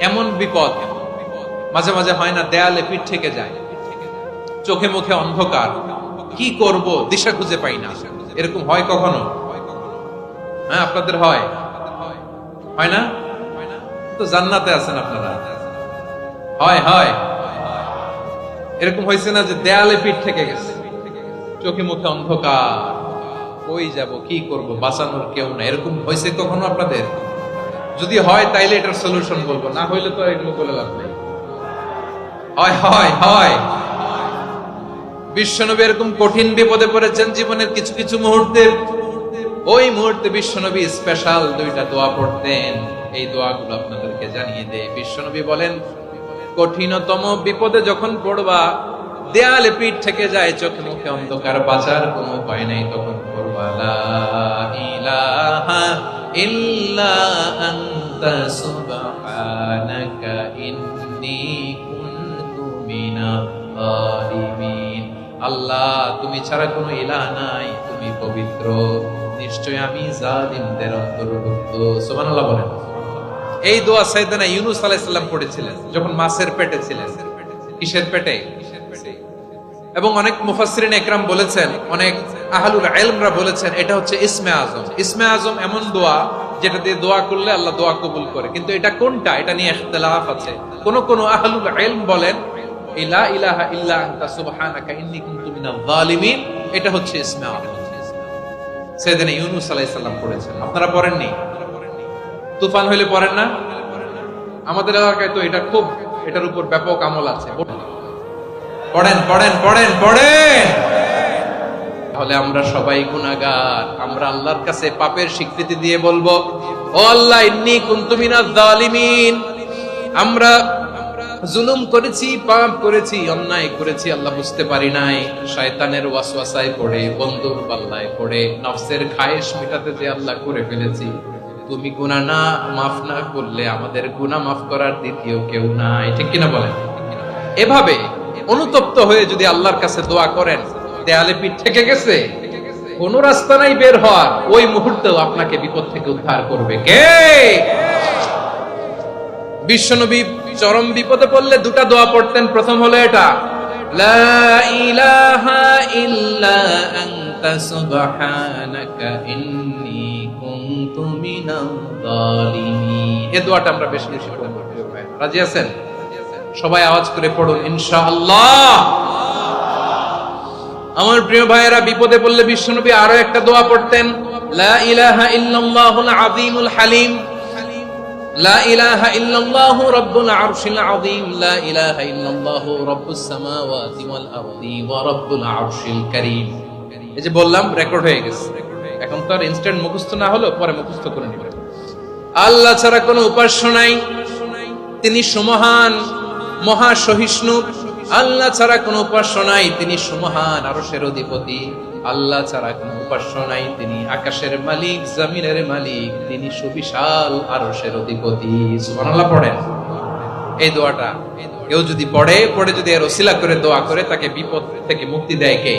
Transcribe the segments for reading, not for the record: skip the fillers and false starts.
এমন বিপদ মাঝে মাঝে হয় না, দেয়ালে পিঠ থেকে যায়, চোখে মুখে অন্ধকার, কি করব দিশা খুঁজে পাই না, এরকম হয় কখনো? হ্যাঁ, আপনাদের হয়? হয় না? তো জান্নাতে আছেন আপনারা। হয় হয় এরকম হয়েছে না যে দেয়ালে পিঠ থেকে গেছে, চোখে মুখে অন্ধকার, কই যাব, কি করব, বাঁচানোর কেউ না, এরকম হয়েছে কখনো আপনাদের? যদি হয় তাইলে এটার সলিউশন বলবো, না হইলে তো এগুলো বলে লাভ নেই। হয় হয় হয় বিশ্বনবী এরকম কঠিন বিপদে পড়েছেন জীবনের কিছু কিছু মুহূর্তে। ওই মুহূর্তে বিশ্বনবী স্পেশাল দুইটা দোয়া পড়তেন। এই দোয়াগুলো আপনাদেরকে জানিয়ে দেয়। বিশ্বনবী বলেন, কঠিনতম বিপদে যখন পড়বা, দেয়ালে পিঠ থেকে যায়, চোখে মুখে অন্ধকার, বাঁচার কোনো উপায় নাই, তখন পড়বা লা ইলাহা ইল্লা আনতা সুবহানাকা ইন্নী কুনতু মিনাজ জালিমিন। আল্লাহ, তুমি ছাড়া কোনো ইলাহ নাই, তুমি পবিত্র, নিশ্চয় আমি জালিমদের অন্তর্ভুক্ত। সুবহানাল্লাহ বলেন। এই দোয়া সাইয়েদনা ইউনূস আলাইহিস সালাম পড়েছিলেন যখন মাছের পেটে ছিলেন। কিসের পেটে? এবং অনেক মুফাসসিরিন একরাম বলেছেন, অনেক আহলুল ইলমরা বলেছেন, এটা হচ্ছে ইসমে আজম। ইসমে আজম এমন দোয়া যেটা দিয়ে দোয়া করলে আল্লাহ দোয়া কবুল করে, কিন্তু এটা কোনটা, এটা নিয়ে ইখতিলাফ আছে। কোন কোন আহলুল ইলম বলেন লা ইলাহা ইল্লা আনতা সুবহানাকা ইন্নী কুনতু মিনাজ জালিমিন, এটা হচ্ছে ইসমে আজম। সাইয়েদনা ইউনূস আলাইহিস সালাম পড়েছেন, আপনারা পড়েননি? তুফান হইলে পড়েন না? আমাদের এলাকায় তো এটা খুব, এটার উপর ব্যাপক আমল আছে। পড়েন পড়েন পড়েন পড়েন। তাহলে আমরা সবাই গুনাহগার, আমরা আল্লাহর কাছে পাপের স্বীকৃতি দিয়ে বলবো, ও আল্লাহ, ইন্নী কুনতু মিনাজ জালিমিন, আমরা জুলুম করেছি, পাপ করেছি, অন্যায় করেছি, আল্লাহ বুঝতে পারি নাই, শয়তানের ওয়াসওয়াসায় পড়ে, বন্ধুর পাল্লায় পড়ে, নফসের খায়েশ মেটাতে যে আল্লাহ করে ফেলেছি। তুমি গুনাহ না মাফ না করলে আমাদের গুনাহ মাফ করার দ্বিতীয় কেউ নাই, ঠিক কিনা বলেন? এভাবে অনুতপ্ত হয়ে যদি আল্লাহর কাছে দোয়া করেন, দেয়ালে পিঠ থেকে গেছে, কোন রাস্তা নাই বের হওয়ার, ওই মুহূর্তেও আপনাকে বিপদ থেকে উদ্ধার করবে কে? বিশ্বনবী চরম বিপদে পড়লে দুটা দোয়া পড়তেন। প্রথম হলো এটা, লা ইলাহা ইল্লা আনতা সুবহানাকা ইন্নী কুনতু মিনাজ জালিমিন। এই দোয়াটা আমরা বেশি বেশি পড়ব। রাজি আছেন? সবাই আওয়াজ করে পড়ুন ইনশাআল্লাহ। আমার প্রিয় ভাইয়েরা, বিপদে পড়লে বিশ্বনবী আরো একটা দোয়া পড়তেন, লা ইলাহা ইল্লাল্লাহুল আযীমুল হালিম, লা ইলাহা ইল্লাল্লাহু রাব্বুল আরশিল আযীম, লা ইলাহা ইল্লাল্লাহু রাব্বুস সামাওয়াতি ওয়াল আরদি ওয়া রাব্বুল আরশিল কারীম। এই যে বললাম, রেকর্ড হয়ে গেছে, এখন তো আর ইনস্ট্যান্ট মুখস্থ না হলো, পরে মুখস্থ করে নেবেন। আল্লাহ ছাড়া কোনো উপাস্য নাই, তিনি সুমহান, মহা সহিষ্ণু। আল্লাহ ছাড়া কোনো উপাস্য নাই, তিনি সুমহান, আরশের অধিপতি। আল্লাহ ছাড়া কোনো উপাস্য নাই, তিনি আকাশের মালিক, জমিনের মালিক, তিনি সুবিশাল আরশের অধিপতি। সুবহানাল্লাহ পড়েন। এই দোয়াটা কেউ যদি পড়ে যদি এর ওসিলা করে দোয়া করে, তাকে বিপদ থেকে মুক্তি দেয় কে?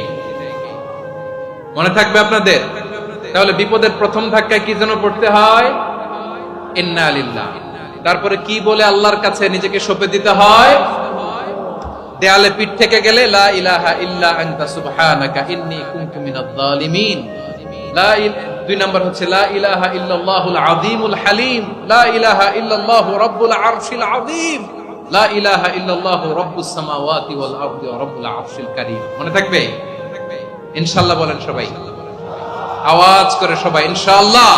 মনে থাকবে আপনাদের? তাহলে বিপদের প্রথম ধাক্কায় কি যেন পড়তে হয়? ইন্না লিল্লাহ। তারপরে কি বলে আল্লাহর কাছে নিজেকে সঁপে দিতে হয়? দেয়ালে পিঠ থেকে গেলে লা ইলাহা ইল্লা আনতা সুবহানাকা ইন্নী কুনতু মিনাজ জালিমিন। দুই নাম্বার হচ্ছে লা ইলাহা ইল্লাল্লাহুল আযীমুল হালিম, লা ইলাহা ইল্লাল্লাহু রাব্বুল আরশিল আযীম, লা ইলাহা ইল্লাল্লাহু রাব্বুস সামাওয়াতি ওয়াল আরদি ওয়া রাব্বুল আরশিল কারীম। মনে থাকবে? ইনশাআল্লাহ বলেন সবাই, আওয়াজ করে সবাই ইনশাআল্লাহ।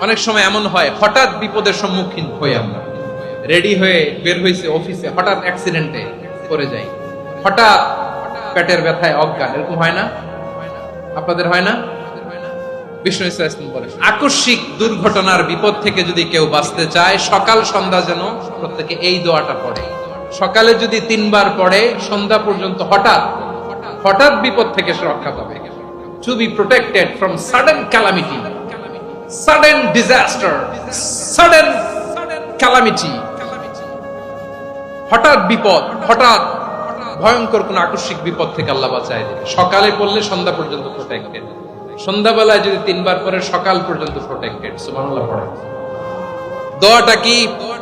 অনেক সময় এমন হয়, হঠাৎ বিপদের সম্মুখীন হই আমরা, রেডি হয়ে বের হইছে অফিসে, হঠাৎ অ্যাক্সিডেন্টে পড়ে যাই, হঠাৎ পেটের ব্যথায় অজ্ঞান, এরকম হয় না? আপনাদের হয় না? বিষ্ণু ইসলাম বলেন, আকস্মিক দুর্ঘটনার বিপদ থেকে যদি কেউ বাঁচতে চায়, সকাল সন্ধ্যা যেন প্রত্যেকে এই দোয়াটা পড়ে। সকালে যদি 3 বার পড়ে, সন্ধ্যা পর্যন্ত হঠাৎ হঠাৎ বিপদ থেকে সে রক্ষা পাবে। To be protected from sudden calamity, sudden disaster, sudden calamity, হঠাৎ বিপদ, হঠাৎ ভয়ঙ্কর কোন আকস্মিক বিপদ থেকে আল্লাহ বাঁচায় দেবে। সকালে পড়লে সন্ধ্যা পর্যন্ত প্রোটেক্টেড, সন্ধ্যাবেলায় যদি 3 বার পরে সকাল পর্যন্ত প্রোটেক্টেড। সুবহানাল্লাহ পড়ে। দোয়াটা কি?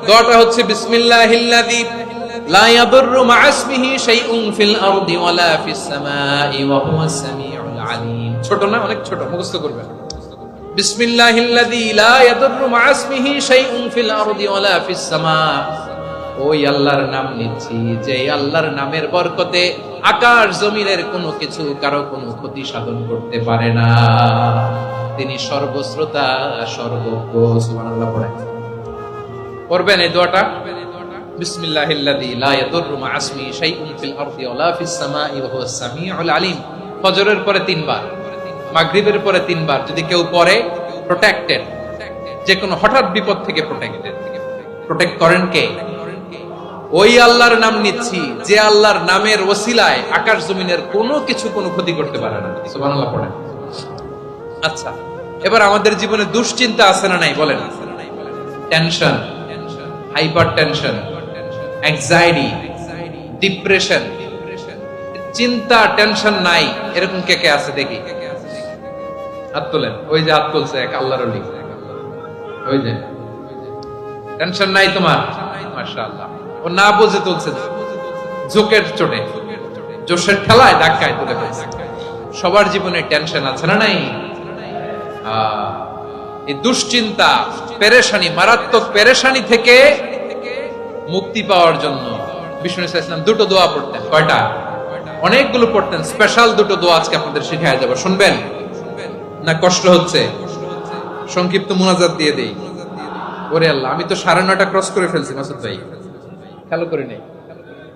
দোয়াটা হচ্ছে বিসমিল্লাহিল্লাযী লা ইয়াদুররু মা'a ইসমিহি শাইউন ফিল আরদি ওয়ালা ফিস সামাই ওয়া হুয়াস সামিউল আলীম। ছোট না? অনেক ছোট, মুখস্থ করবেন। বিসমিল্লাহিল্লাযী লা ইয়াদুররু মা'a ইসমিহি শাইউন ফিল আরদি ওয়ালা ফিস সামা। ওই আল্লাহর নাম নিচ্ছি যে আল্লাহর নামের বরকতে আকাশ জমিনের কোনো কিছু কারো কোনো ক্ষতি সাধন করতে পারে না। তিনি সর্বশ্রোতা, সর্বজ্ঞ। সুবহানাল্লাহ পড়েন, পড়বেন এই দোয়াটা। বিসমিল্লাহিল্লাযী লা ইয়াদুররু মা'a ইসমিহি শাইউন ফিল আরদি ওয়ালা ফিস সামাই ওয়া হুয়াস সামিউল আলীম। ফজরের পরে 3 বার, মাগরিবের পরে 3 বার যদি কেউ পড়ে, প্রোটেক্টেড, যে কোনো হঠাৎ বিপদ থেকে প্রোটেক্টেড। প্রোটেক্ট করেন কে? ওই আল্লাহর নাম নিচ্ছি যে আল্লাহর নামের ওসিলায় আকাশ জমিনের কোনো কিছু কোনো ক্ষতি করতে পারে না। সুবহানাল্লাহ পড়েন। আচ্ছা, এবার আমাদের জীবনে দুশ্চিন্তা আছে না নাই বলেন? Tension, hyper tension, anxiety, depression, চিন্তা, টেনশন নাই এরকম কে কে আছে দেখি? হাত তোলেন। ওই যে হাত তুলছে এক আল্লাহর ওলি, ওই যে টেনশন নাই তোমার, মাশাআল্লাহ। ও না বুঝে তুলছে, ঝোঁকের চোটে, জোশের ঠেলায় ধাক্কায় তুলে ফেলছে। সবার জীবনে টেনশন আছে না নাই? এই দুশ্চিন্তা, পেরেশানি, মারাত্মক পেরেশানি থেকে মুক্তি পাওয়ার জন্য বিষ্ণু ইসলাম 2টো দোয়া পড়তেন। কয়টা? অনেকগুলো পড়তেন। স্পেশাল 2টো দোয়া আজকে আপনাদের শিখায়া যাব, শুনবেন না? কষ্ট হচ্ছে? সংক্ষিপ্ত মুনাজাত দিয়ে দেই। ওরে আল্লাহ, আমি তো 9:30 ক্রস করে ফেলছি মাসুদ ভাই, খেয়াল করি নাই।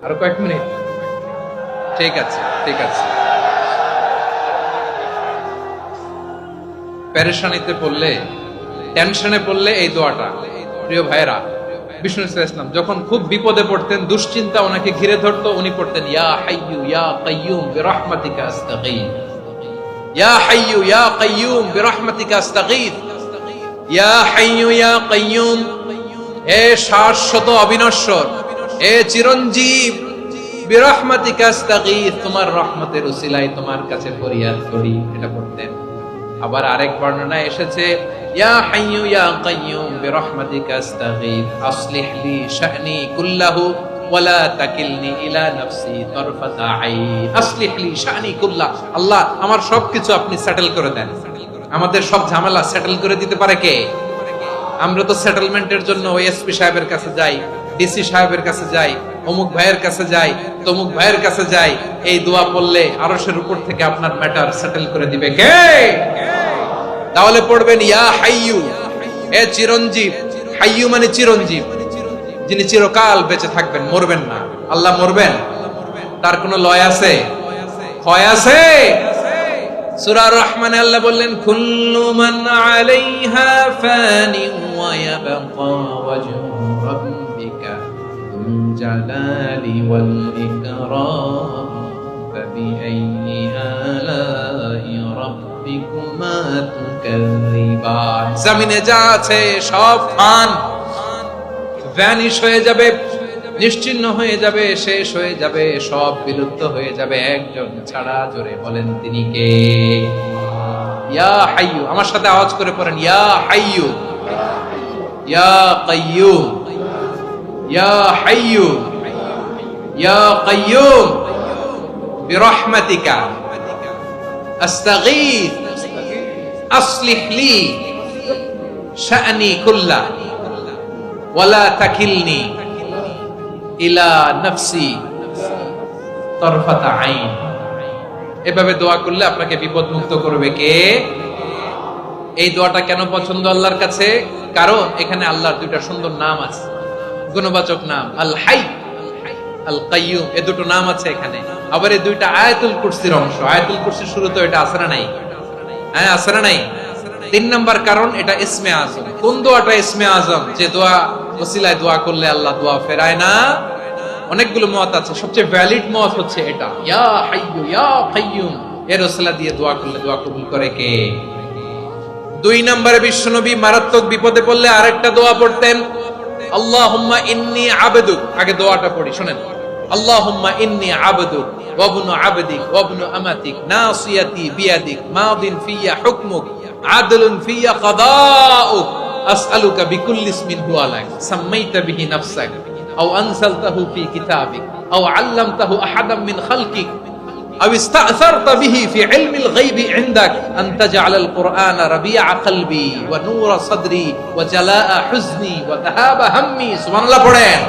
আরো কয়েক মিনিট। ঠিক আছে, ঠিক আছে। পেরেশানিতে পড়লে, টেনশনে পড়লে এই দোয়াটা, প্রিয় ভাইরা, বিষ্ণু ইসলাম যখন খুব বিপদে পড়তেন, দুশ্চিন্তা ওনাকে ঘিরে ধরতো, উনি পড়তেন ইয়া হাইয়্যু ইয়া কাইয়্যুম বিরহমাতিকা আস্তাগীথ, ইয়া হাইয়্যু ইয়া কাইয়্যুম বিরহমাতিকা আস্তাগীথ, ইয়া হাইয়্যু ইয়া কাইয়্যুম, হে শাশ্বত অবিনশ্বর, হে চিরঞ্জীব, বিরহমাতিকা আস্তাগীথ, তোমার রহমতের উসিলায় তোমার কাছে ফরিয়াদ করি। এটা পড়তেন। আবার আরেক বর্ণনায় এসেছে ইয়া হাইয়্যু ইয়া কাইয়্যুম বিরহমাতিকা আস্তাগীথ আসলিহ লি শা'নি কুল্লাহু ওয়া লা তাকিলনি ইলা নাফসি তারফাতা আইন। আসলিহ লি শা'নি কুল্লাহ, আল্লাহ আমার সবকিছু আপনি সেটেল করে দেন। আমাদের সব ঝামেলা সেটেল করে দিতে পারে কে? আমরা তো সেটেলমেন্টের জন্য ওএসপি সাহেবের কাছে যাই, ডিসি সাহেবের কাছে যাই, অমুক ভাইয়ের কাছে যাই, তমুক ভাইয়ের কাছে যাই। এই দোয়া পড়লে আরশের উপর থেকে আপনার ম্যাটার সেটেল করে দিবে কে? তাহলে পড়বেন ইয়া হাইয়্যু, হে চিরঞ্জীব। হাইয়্যু মানে চিরঞ্জীব, যিনি চিরকাল বেঁচে থাকবেন, মরবেন না। আল্লাহ মরবেন? তার কোনো লয় আছে? ক্ষয় আছে? সূরা রহমানে আল্লাহ বললেন কুল্লু মান আলাইহা ফানি ওয়া ইয়াবকা ওয়াজহু রাব্বিকা যুল জালালি ওয়াল ইকরাম ফাবিআইয়ি আলাই রাব্বিকুমা তুকাযিবান। জমিনে যা আছে সব ফান, ভ্যানিশ হয়ে যাবে, নিশ্চিহ্ন হয়ে যাবে, শেষ হয়ে যাবে, সব বিলুপ্ত হয়ে যাবে, একজন ছাড়া। জোরে বলেন তিনি কে? ইয়া হাইয়্যু। আমার সাথে আওয়াজ করে পড়েন ইয়া হাইয়্যু ইয়া কাইয়্যুম ইয়া হাইয়্যু ইয়া কাইয়্যুম বিরহমাতিকা আস্তাগীথ আসলিহ লি শা'নি কুল্লা ওয়া লা তাকিলনি ইলা নাফসি তারফাতা আইন। এভাবে দোয়া করলে আপনাকে বিপদ মুক্ত করবে কে? এই দোয়াটা কেন পছন্দ আল্লাহর কাছে? কারণ এখানে আল্লাহর 2টা সুন্দর নাম আছে, গুণবাচক নাম, আল হাই, আল কাইয়্যুম। এই 2টো নাম আছে এখানে। আবার এই 2টা আয়াতুল কুরসির অংশ। আয়াতুল কুরসির শুরুতে এটা আছে না নাই? হ্যাঁ, আছে না নাই? 3 নাম্বার কারণ এটা ইসমে আজম। কোন দোয়াটা ইসমে আজম? যে দোয়া ওসিলায় দোয়া করলে আল্লাহ দোয়া ফেরায় না। অনেকগুলো মত আছে, সবচেয়ে ভ্যালিড মত হচ্ছে এটা, ইয়া হাইয়্যু ইয়া কাইয়্যুম। এর ওসিলা দিয়ে দোয়া করলে দোয়া কবুল করে কে? 2 নম্বরে বিশ্বনবী মারাত্মক বিপদে পড়লে আরেকটা দোয়া পড়তেন, আল্লাহুম্মা ইন্নী আবদুক। আগে দোয়াটা পড়ি, শুনেন। আল্লাহুম্মা ইন্নী আবদুক ওয়া ইবনু আবদিক ওয়া ইবনু আমাতিক নাসিয়াতি বিয়াদিক মাদিন ফিয়া হুকমুক আদলুন ফিয়া কাদাউক আসআলুকা বিকুল্লি ইসমিন হুয়া লাক সাম্মাইতা বিহি নাফসাক আও আনজালতাহু ফি কিতাবিক আও আল্লামতাহু আহাদাম মিন খালকিক আও ইস্তা'সারতা বিহি ফি ইলমিল গায়বি ইনদাক আন তাজআলাল কুরআনা রাবিআ কলবি ওয়া নূরা সাদরি ওয়া জালাআ হুজনি ওয়া যাহাবা হাম্মি। সুবহানাল্লাহ পড়েন।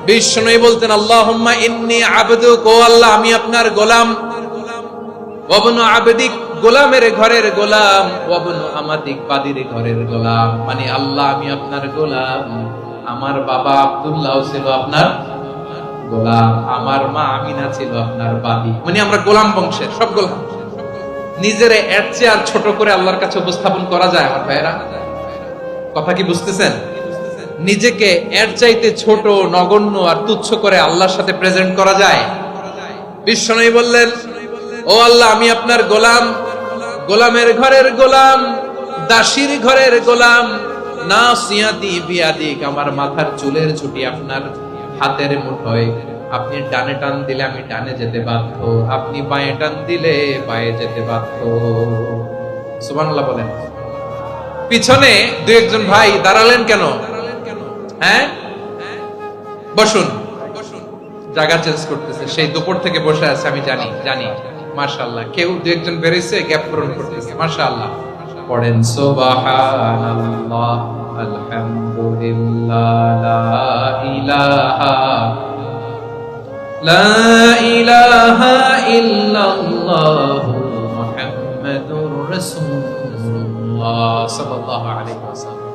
বিষ্ণু বলতেন আল্লাহুম্মা ইন্নী আবদুক, ও আল্লাহ আমি আপনার গোলাম, ওয়াবনু আবদিক গোলামের ঘরের গোলাম, ওয়াবনু আমাদিক বাদির ঘরের গোলাম। মানে আল্লাহ আমি আপনার গোলাম, আমার বাবা আব্দুল্লাহ ছিল আপনার গোলাম, আমার মা আমিনা ছিল আপনার বাদী। মানে আমরা গোলাম বংশের সব গোলাম। নিজের এর চেয়ে আর ছোট করে আল্লাহর কাছে উপস্থাপন করা যায় আমার ভাইরা? কথা কি বুঝতেছেন? নিজেকে এর চাইতে ছোট, নগণ্য আর তুচ্ছ করে আল্লাহর সাথে প্রেজেন্ট করা যায়? বিশ্বনবী বললেন ও আল্লাহ আমি আপনার গোলাম, গোলামের ঘরের গোলাম, দাসীর ঘরের গোলাম। নাসিয়াতি বিয়াদিক, আমার মাথার চুলের ঝুঁটি আপনার হাতের মুঠোয়, আপনি ডানে টান দিলে আমি ডানে যেতে বাধ্য, আপনি বাঁয়ে টান দিলে বাঁয়ে যেতে বাধ্য। সুবহানাল্লাহ বলেন। পিছনে দুই একজন ভাই দাঁড়ালেন কেন? হ্যাঁ বসুন, জায়গা চেঞ্জ করতেছে, সেই দুপুর থেকে বসে আছে আমি জানি মাশাআল্লাহ। কেউ দুই একজন বেরিয়েছে, গ্যাপ পূরণ করতেছে মাশাআল্লাহ। পড়েন সুবহানাল্লাহ আলহামদুলিল্লাহ লা ইলাহা ইল্লাল্লাহ মুহাম্মাদুর রাসূলুল্লাহ সাল্লাল্লাহু আলাইহি ওয়াসাল্লাম।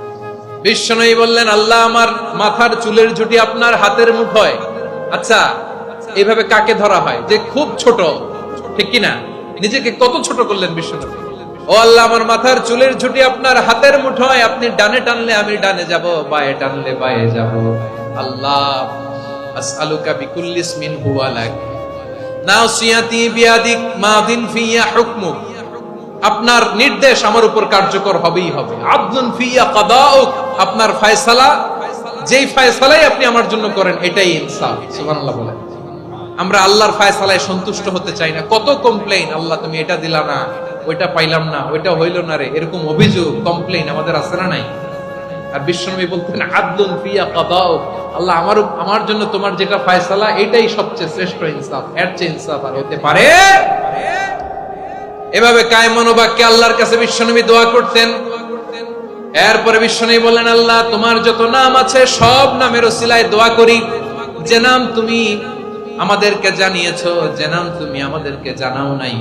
বিশ্বনবী বললেন আল্লাহ আমার মাথার চুলের ঝুঁটি আপনার হাতের মুঠোয়। আচ্ছা এইভাবে কাকে ধরা হয়? যে খুব ছোট, ঠিক কিনা? নিজেকে কত ছোট করলেন বিশ্বনবী। ও আল্লাহ আমার মাথার চুলের ঝুঁটি আপনার হাতের মুঠোয়, আপনি ডানে টানলে আমি ডানে যাব, বাঁয়ে টানলে বাঁয়ে যাব। আল্লাহ আসআলুকা বিকুল্লি ইসমিন হুয়া লাক নাসিয়াতি বিয়াদিক মাদিন ফিয়া হুকমুক, আপনার নির্দেশ আমার উপর কার্যকর হবেই হবে। আদলুন ফিয়া কাদাউক, আপনার ফয়সালা, যেই ফয়সালাই আপনি আমার জন্য করেন এটাই ইনসাফ। সুবহানাল্লাহ বলেন। আমরা আল্লাহর ফয়সালায় সন্তুষ্ট হতে চাই না। কত কমপ্লেইন, আল্লাহ তুমি এটা দিলা না, ওইটা পাইলাম না, ওইটা হইল না রে, এরকম অভিযোগ কমপ্লেইন আমাদের আছে না নাই? আর বিশ্বনবী বলতেন আদলুন ফিয়া কাদাউক, আল্লাহ আমার জন্য তোমার যেটা ফয়সালা এটাই সবচেয়ে শ্রেষ্ঠ ইনসাফ, এর চেয়ে ইনসাফ আর হতে পারে? এভাবে কায়মন বাক্যে আল্লাহর কাছে বিশ্বনবী দোয়া করতেন। এরপরে বিশ্বনবী বললেন আল্লাহ তোমার যত নাম আছে সব নামের ওসিলায় দোয়া করি, যে নাম তুমি আমাদেরকে জানিয়েছো, যে নাম তুমি আমাদেরকে জানাও নাই,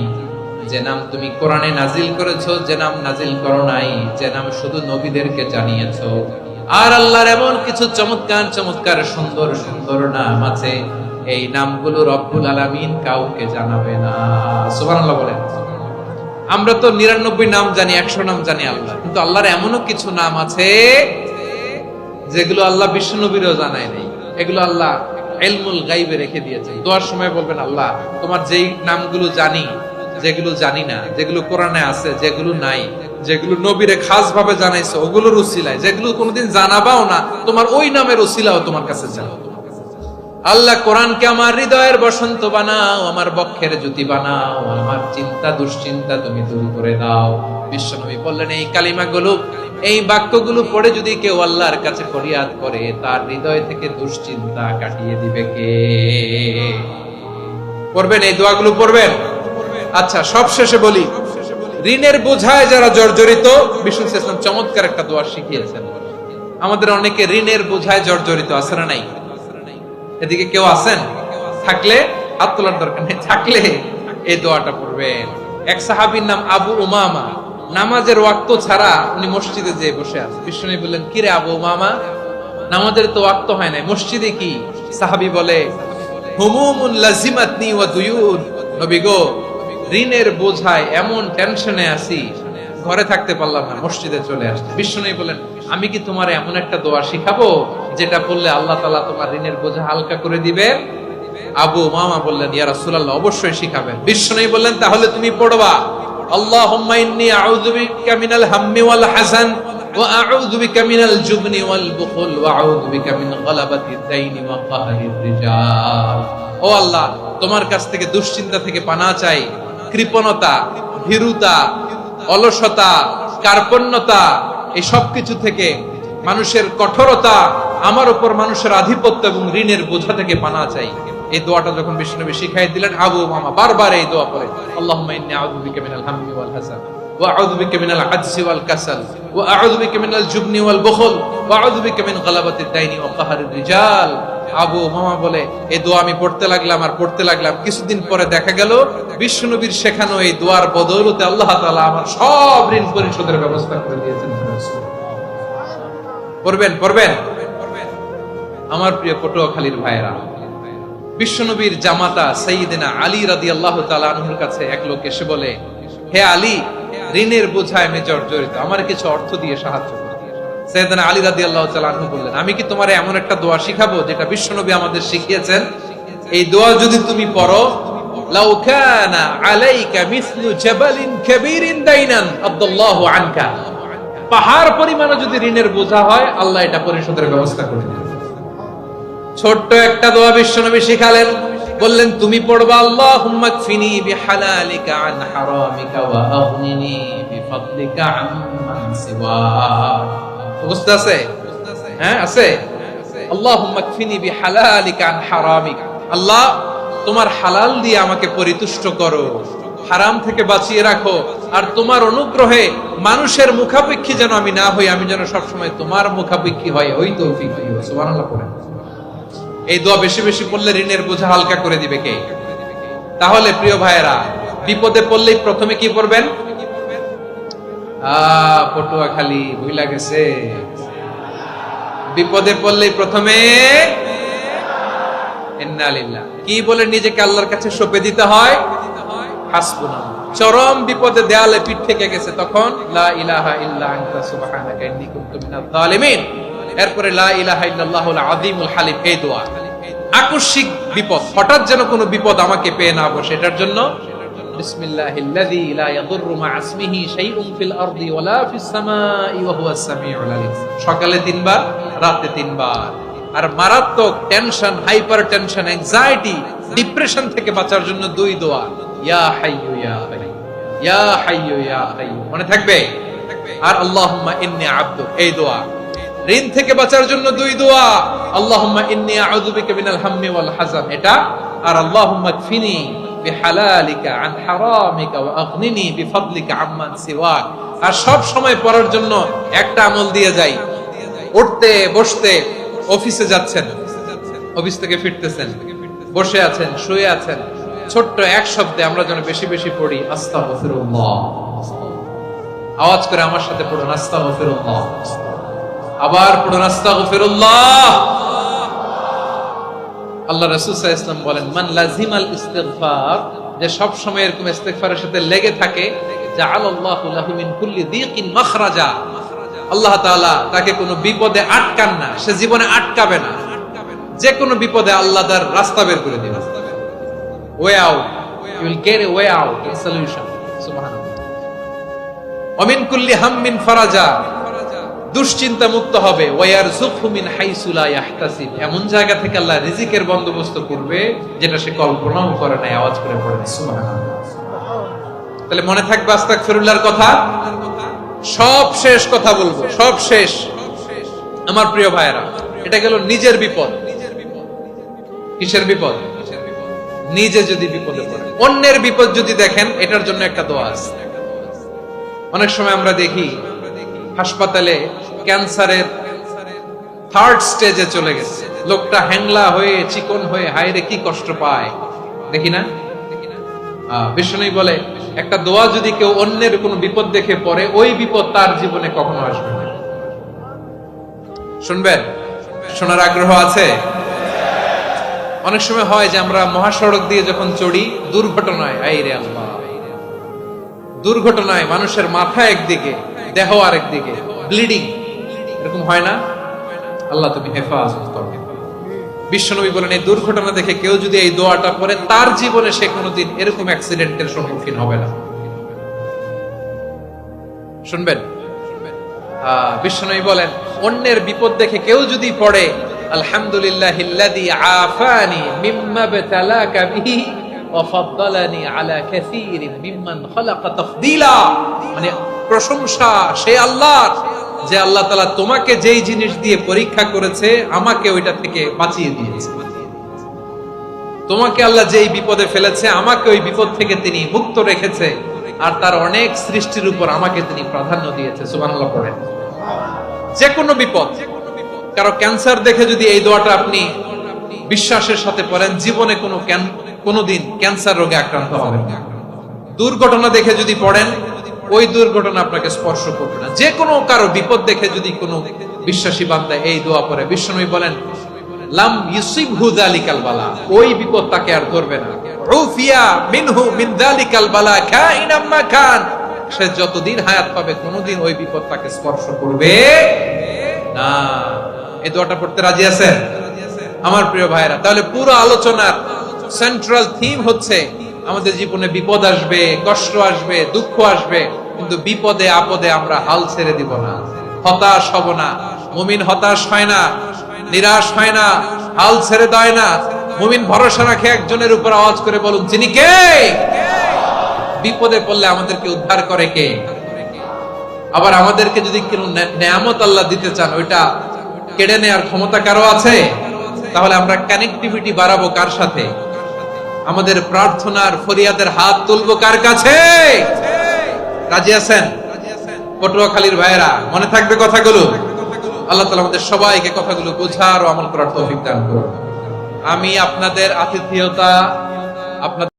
যে নাম তুমি কোরআনে নাজিল করেছো, যে নাম নাজিল করো নাই, যে নাম শুধু নবীদেরকে জানিয়েছো। আর আল্লাহর এমন কিছু চমৎকার চমৎকার সুন্দর সুন্দর নাম আছে, এই নামগুলো রব্বুল আলামিন কাউকে জানাবে না। সুবহানাল্লাহ বলেন। আমরা তো 99 নাম জানি, 100 নাম জানি আল্লাহ, কিন্তু আল্লাহর এমনও কিছু নাম আছে যেগুলো আল্লাহ বিশ্ব নবীরও জানায় নাই। এগুলো আল্লাহ ইলমুল গায়বে রেখে দিয়েছেন। দোয়ার সময় বলবেন আল্লাহ তোমার যেই নামগুলো জানি, যেগুলো জানি না, যেগুলো কোরআনে আছে, যেগুলো নাই, যেগুলো নবীরে খাস ভাবে জানাইছো ওগুলোর উসিলায়, যেগুলো কোনোদিন জানাবাও না তোমার ওই নামের উসিলাও তোমার কাছে চাও। আল্লাহ কোরআনকে আমার হৃদয়ের বসন্ত বানাও, আমার বক্ষের জ্যোতি বানাও, আমার চিন্তা দুশ্চিন্তা তুমি দূর করে দাও। বিশ্বনবী বললেন এই কালিমাগুলো, এই বাক্যগুলো পড়ে যদি কেউ আল্লাহর কাছে ফরিয়াদ করে তার হৃদয় থেকে দুশ্চিন্তা কাটিয়ে দিবে কে? পড়বেন এই দোয়াগুলো, পড়বেন। আচ্ছা সব শেষে বলি, ঋণের বোঝায় যারা জর্জরিত, বিষ্ণু ইসলাম চমৎকার একটা দোয়া শিখিয়েছেন। আমাদের অনেকে ঋণের বোঝায় জর্জরিত, আছে না নাই? এদিকে কেউ আছেন? থাকলে হাত তোলার দরকার নেই, থাকলে এই দোয়াটা পড়বেন। এক সাহাবীর নাম আবু উমামা, নামাজের ওয়াক্ত ছাড়া উনি মসজিদে যেয়ে বসে আছেন। বিষ্ণু বললেন কি রে আবু উমামা, নামাজের তো ওয়াক্ত হয় না, মসজিদে কি? সাহাবী বলে হুমুমুন লাজিমাতনি ওয়া দুয়ুন, নবী গো ঋণের বোঝায় এমন টেনশনে আছি, ঘরে থাকতে পারলাম না, মসজিদে চলে আসছে। বিষ্ণু বলেন আমি কি তোমার এমন একটা দোয়া শিখাবো যেটা পড়লে আল্লাহ তাআলা তোমার ঋণের বোঝা হালকা করে দিবেন? আবু উমামা বললেন ইয়া রাসূলুল্লাহ অবশ্যই শিখাবেন। বিষ্ণু বললেন তাহলে তুমি পড়বা আল্লাহুম্মা ইন্নী আউযু বিকা মিনাল হাম্মি ওয়াল হাযান ওয়া আউযু বিকা মিনাল জুবনি ওয়াল বুখল ওয়া আউযু বিকা মিন গালাবাতিদ দাইনি ওয়া কাহরির রিজাল। ও আল্লাহ তোমার কাছ থেকে দুশ্চিন্তা থেকে পানাহ চাই, কৃপণতা, ভীরুতা, অলসতা, কার্পণ্যতা, এই সব কিছু থেকে, মানুষের কঠোরতা, আমার উপর মানুষের আধিপত্য এবং ঋণের বোঝা থেকে পানা চাই। এই দোয়াটা যখন বিশ্বনবী শিখাই দিলেন, আবু মামা বারবার এই দোয়া পড়ে, আল্লাহুম্মা ইন্নী আউযু বিকা মিনাল হাম্মি ওয়াল হাসান ওয়া আউযু বিকা মিনাল আজজি ওয়াল কাসাল ওয়া আউযু বিকা মিনাল জুবনি ওয়াল বুখল ওয়া আউযু বিকা মিন গালাবাতিদ দাইনি ওয়া কাহরির রিজাল। আবু মামা বলে এই দোয়া আমি পড়তে লাগলাম। কিছুদিন পরে দেখা গেল বিশ্বনবীর শেখানো এই দোয়ার বদৌলতে আল্লাহ তাআলা আমার সব ঋণ পরিশোধের ব্যবস্থা করে দিয়েছেন। পড়বেন আমার প্রিয় পটুয়াখালীর ভাইয়েরা, বিশ্বনবীর জামাতা সাইয়্যিদিনা আলী রাদিয়াল্লাহু তাআলা আনহুর কাছে এক লোক এসে বলে, হে আলী, ঋণের বোঝায় আমি জর্জরিত, আমার কিছু অর্থ দিয়ে সাহায্য করুন। সাইয়্যিদিনা আলী রাদিয়াল্লাহু তাআলা আনহু বললেন, আমি কি তোমারে এমন একটা দোয়া শিখাবো যেটা বিশ্বনবী আমাদের শিখিয়েছেন? এই দোয়া যদি তুমি পড়ো, লাউ কানা আলাইকা মিসলু জাবালিন কাবীরিন দাইনান আব্দুল্লাহু আনকা, পাহাড় পরিমাণে যদি ঋণের বোঝা হয়, আল্লাহ এটা পরিশোধের ব্যবস্থা করে দেন। ছোট্ট একটা দোয়া বিশ্বনবী শিখালেন, বললেন তুমি পড়বা, আল্লাহুম্মা কফিনি বিহালালিকা আন হারামিকা ওয়া আগনিনি বিফাদলিকা আম্মান সিওয়াক। বুঝতে আছে? হ্যাঁ আছে। আল্লাহুম্মা কফিনি বিহালালিকা আন হারামিকা, আল্লাহ তোমার হালাল দিয়ে আমাকে পরিতুষ্ট করো, হারাম থেকে বাঁচিয়ে রাখো, আর তোমার অনুগ্রহে মানুষের মুখাপেক্ষী যেন আমি না হই, আমি যেন সবসময় তোমার মুখাপেক্ষী হয়, ওই তৌফিক দিও। সুবহানাল্লাহ পড়েন। এই দোয়া বেশি বেশি পড়লে ঋণের বোঝা হালকা করে দিবে কে? তাহলে প্রিয় ভাইয়েরা, বিপদে পড়লেই প্রথমে কি পড়বেন? পটুয়াখালী ভুইলা গেছে। বিপদে পড়লেই প্রথমে ইন্না লিল্লাহ কি বলে নিজেকে আল্লাহর কাছে সঁপে দিতে হয়, হাসবুনাল্লাহ। চরম বিপদে দেয়ালে পিঠ থেকে গেছে, তখন লা ইলাহা ইল্লা আনতা সুবহানাকা ইন্নী কুনতু মিনাজ জালিমিন। এরপরে লা ইলাহা ইল্লাল্লাহুল আযীমুল হালিম, এই দোয়া। আকস্মিক বিপদ, হঠাৎ যেন কোনো বিপদ আমাকে পেয়ে না বসে, এটার জন্য বিসমিল্লাহিল্লাযী লা ইয়াদুররু মা ইসমিহি শাইউন ফিল আরদি ওয়ালা ফিস সামাই ওয়া হুয়াস সামিউল আলীম। সকালে 3 বার, রাতে 3 বার। আর মারাত্মক tension, hyper tension, anxiety, depression থেকে বাঁচার জন্য 2 দোয়া, ইয়া হাইয়্যু ইয়া কাইয়্যুম, ইয়া হাইয়্যু ইয়া কাইয়্যুম, মনে থাকবে? আর আল্লাহুম্মা ইন্নী আবদুক, এই দোয়া। ঋণ থেকে বাঁচার জন্য 2 দোয়া, আল্লাহুম্মা ইন্নী আউযু বিকা মিনাল হাম্মি ওয়াল হাযান, এটা। আর আল্লাহুম্মা কফিনি বিহালালিকা আন হারামিকা ওয়া আগনিনি বিফাদলিকা আম্মান সিওয়াক। আর সব সময় পড়ার জন্য একটা আমল দিয়ে যাই, উঠতে বসতে, অফিসে যাচ্ছেন, অফিস থেকে ফিরতেছেন, বসে আছেন, শুয়ে আছেন, ছোট্ট এক শব্দে আমরা যেন বেশি বেশি পড়ি আস্তাগফিরুল্লাহ। আওয়াজ করে আমার সাথে পড়ুন আস্তাগফিরুল্লাহ, আবার পড়ুন আস্তাগফিরুল্লাহ। আল্লাহ রাসূল সাল্লাল্লাহু আলাইহি ওয়াসাল্লাম বলেন, মান লাজিমাল ইস্তিগফার, যে সব সময় এরকম ইস্তিগফারের সাথে লেগে থাকে, জাআলাল্লাহু লাহু মিন কুল্লি দীকিন মাখরাজা, আল্লাহ তাআলা তাকে কোনো বিপদে আটকান না, সে জীবনে আটকাবে না, যে কোনো বিপদে আল্লাহ তার রাস্তা বের করে দিবেন। Way out, you will get a way out, a solution. সুবহানাল্লাহ। ওয়া মিন কুল্লি হাম্মিন ফারাজা, দুশ্চিন্তা মুক্ত হবে। ওয়ায়ারযুকহু মিন হাইসু লা ইয়াহতাসিব, এমন জায়গা থেকে আল্লাহ রিজিকের বন্দোবস্ত করবে যেটা সে কল্পনাও করে নাই। আওয়াজ করে পড়েন সুবহানাল্লাহ। তাহলে মনে থাকবে আস্তাগফিরুল্লাহর কথা। সব শেষ কথা বলবো, সব শেষ আমার প্রিয় ভাইয়েরা, এটা গেল নিজের বিপদ। কিসের বিপদ? নিজে যদি বিপদে পড়ে। অন্যের বিপদ যদি দেখেন, এটার জন্য একটা দোয়া আছে। অনেক সময় আমরা দেখি হাসপাতালে ক্যান্সারের 3rd স্টেজে চলে গেছে, লোকটা হ্যাংলা হয়ে, চিকন হয়ে, হায়রে কি কষ্ট পায়, দেখি না? বিষ্ণু বলে, একটা দোয়া যদি কেউ অন্যের কোনো বিপদ দেখে পড়ে, ওই বিপদ তার জীবনে কখনো আসবে না। শুনবেন? শোনার আগ্রহ আছে? অনেক সময় হয় যে আমরা মহাসড়ক দিয়ে যখন চড়ি, দুর্ঘটনায়, আইরে আল্লাহ, দুর্ঘটনায় মানুষের মাথা একদিকে, দেহ আরেকদিকে, ব্লিডিং, এরকম হয় না? আল্লাহ তুমি হেফাজত করো। বিশ্বনবী বলেন, এই দুর্ঘটনা দেখে কেউ যদি এই দোয়াটা পড়ে, তার জীবনে সে কোনোদিন এরকম অ্যাক্সিডেন্টের সম্মুখীন হবে না। শুনবেন? বিশ্বনবী বলেন, অন্যের বিপদ দেখে কেউ যদি পড়ে, আলহামদুলিল্লাহিল্লাযী আফানি মিম্মা বতালাকা বিহি ওয়া ফাদ্দালানি আলা কাসীরিন মিম্মান খালাকা তাফদীলা, মানে প্রশংসা সে আল্লাহর যে আল্লাহ তাআলা তোমাকে যেই জিনিস দিয়ে পরীক্ষা করেছে আমাকে ওইটা থেকে বাঁচিয়ে দিয়েছে। তোমাকে আল্লাহ যেই বিপদে ফেলেছে আমাকে ওই বিপদ থেকে তিনি মুক্ত রেখেছে, আর তার অনেক সৃষ্টির উপর আমাকে তিনি প্রাধান্য দিয়েছে। সুবহানাল্লাহ পড়েন। যে কোনো বিপদ, কারো ক্যান্সার দেখে যদি এই দোয়াটা আপনি বিশ্বাসের সাথে পড়েন, জীবনে কোনোদিন ক্যান্সার রোগে আক্রান্ত হবেন না। দুর্ঘটনা দেখে যদি পড়েন, ওই দুর্ঘটনা আপনাকে স্পর্শ করবে না। যে কোনো কারো বিপদ দেখে যদি কোনো বিশ্বাসী বান্দা এই দোয়া পড়ে, বিশ্বনবী বলেন লাম ইউসিবহু যালিকাল বালা, ওই বিপদ তাকে আর ধরবে না। উফিয়া মিনহু মিন যালিকাল বালা কাইনাম মা কান, সে যতদিন হায়াত পাবে কোনোদিন ওই বিপদ তাকে স্পর্শ করবে না। এই দোয়াটা পড়তে রাজি আছেন আমার প্রিয় ভাইরা? তাহলে পুরো আলোচনার সেন্ট্রাল থিম হচ্ছে আমাদের জীবনে বিপদ আসবে, কষ্ট আসবে, দুঃখ আসবে, কিন্তু বিপদে আপদে আমরা হাল ছেড়ে দিব না, হতাশ হব না। মুমিন হতাশ হয় না, নিরাশ হয় না, হাল ছেড়ে দেয় না। মুমিন ভরসা রাখে একজনের উপর। আওয়াজ করে বলুন, যিনি কে? বিপদে পড়লে আমাদেরকে উদ্ধার করে কে? আবার আমাদেরকে যদি কোনো নেয়ামত আল্লাহ দিতে চান, ওইটা কেড়ে নেওয়ার ক্ষমতা কারো আছে? তাহলে আমরা কানেক্টিভিটি বাড়াবো কার সাথে? আমাদের প্রার্থনার ফরিয়াদের হাত তুলবো কার কাছে? রাজি আছেন পটুয়াখালীর ভাইয়েরা? মনে থাকবে কথাগুলো? আল্লাহ তাআলা আমাদের সবাইকে কথাগুলো বোঝার ও আমল করার তৌফিক দান করুন। আমি আপনাদের আতিথেয়তা, আপনাদের